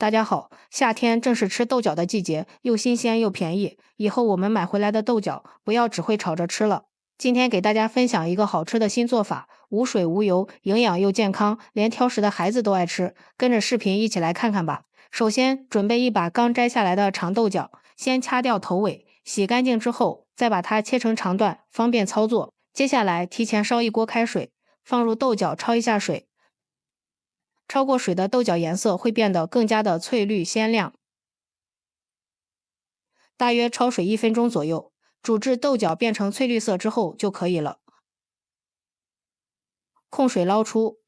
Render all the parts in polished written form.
大家好，夏天正是吃豆角的季节，又新鲜又便宜。以后我们买回来的豆角，不要只会炒着吃了。今天给大家分享一个好吃的新做法，无水无油，营养又健康，连挑食的孩子都爱吃。跟着视频一起来看看吧。首先准备一把刚摘下来的长豆角，先掐掉头尾，洗干净之后，再把它切成长段，方便操作。接下来提前烧一锅开水，放入豆角焯一下水。焯过水的豆角颜色会变得更加的翠绿鲜亮，大约焯水1分钟左右，煮至豆角变成翠绿色之后就可以了。控水捞出，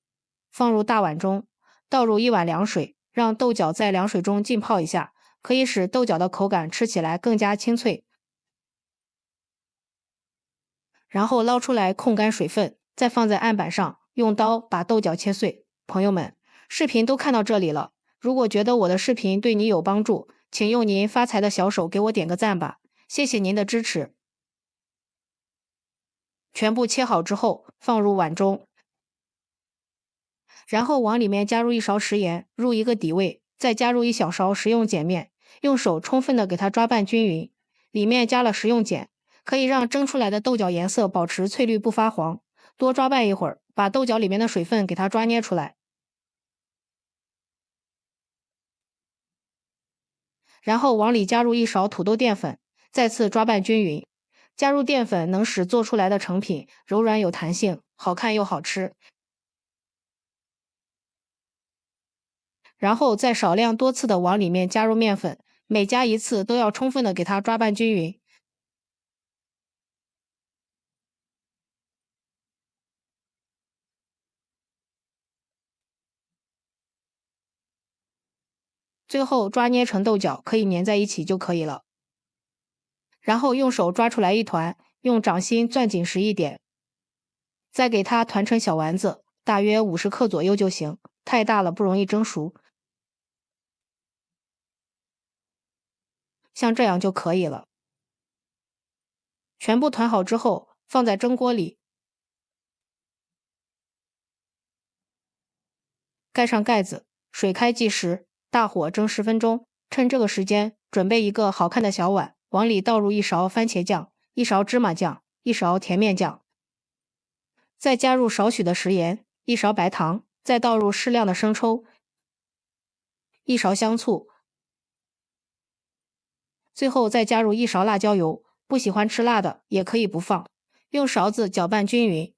放入大碗中，倒入1碗凉水，让豆角在凉水中浸泡一下，可以使豆角的口感吃起来更加清脆。然后捞出来控干水分，再放在案板上，用刀把豆角切碎。朋友们，视频都看到这里了，如果觉得我的视频对你有帮助，请用您发财的小手给我点个赞吧，谢谢您的支持。全部切好之后，放入碗中，然后往里面加入1勺食盐，入一个底味，再加入1小勺食用碱面，用手充分的给它抓拌均匀。里面加了食用碱，可以让蒸出来的豆角颜色保持翠绿不发黄。多抓拌一会儿，把豆角里面的水分给它抓捏出来。然后往里加入1勺土豆淀粉，再次抓拌均匀。加入淀粉能使做出来的成品柔软有弹性，好看又好吃。然后再少量多次的往里面加入面粉，每加一次都要充分的给它抓拌均匀。最后抓捏成豆角，可以粘在一起就可以了。然后用手抓出来一团，用掌心攥紧实一点，再给它团成小丸子，大约50克左右就行，太大了不容易蒸熟。像这样就可以了。全部团好之后，放在蒸锅里，盖上盖子，水开计时，大火蒸10分钟。趁这个时间，准备一个好看的小碗，往里倒入1勺番茄酱、1勺芝麻酱、1勺甜面酱，再加入少许的食盐、1勺白糖，再倒入适量的生抽、1勺香醋，最后再加入1勺辣椒油。不喜欢吃辣的也可以不放，用勺子搅拌均匀。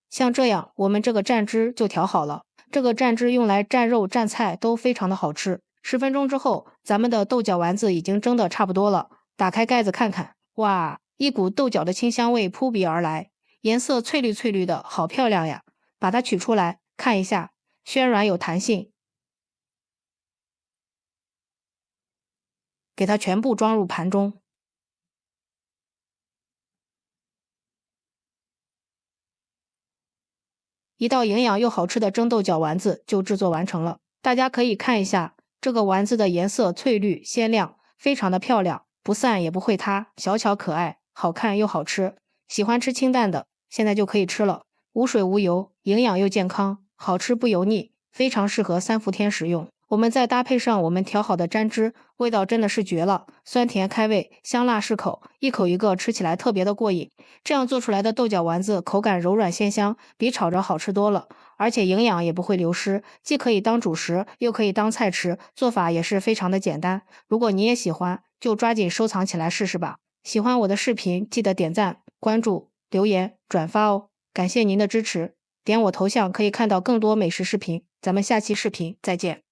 像这样，我们这个蘸汁就调好了。这个蘸汁用来蘸肉、蘸菜都非常的好吃。10分钟之后，咱们的豆角丸子已经蒸得差不多了。打开盖子看看，哇，一股豆角的清香味扑鼻而来，颜色翠绿翠绿的，好漂亮呀！把它取出来看一下，暄软有弹性。给它全部装入盘中。一道营养又好吃的蒸豆角丸子就制作完成了。大家可以看一下，这个丸子的颜色翠绿鲜亮，非常的漂亮，不散也不会塌，小巧可爱，好看又好吃。喜欢吃清淡的，现在就可以吃了。无水无油，营养又健康，好吃不油腻，非常适合3伏天食用。我们再搭配上我们调好的蘸汁，味道真的是绝了，酸甜开胃，香辣适口，一口一个吃起来特别的过瘾。这样做出来的豆角丸子口感柔软鲜香，比炒着好吃多了，而且营养也不会流失，既可以当主食，又可以当菜吃，做法也是非常的简单。如果你也喜欢，就抓紧收藏起来试试吧。喜欢我的视频，记得点赞、关注、留言、转发哦，感谢您的支持。点我头像可以看到更多美食视频，咱们下期视频再见。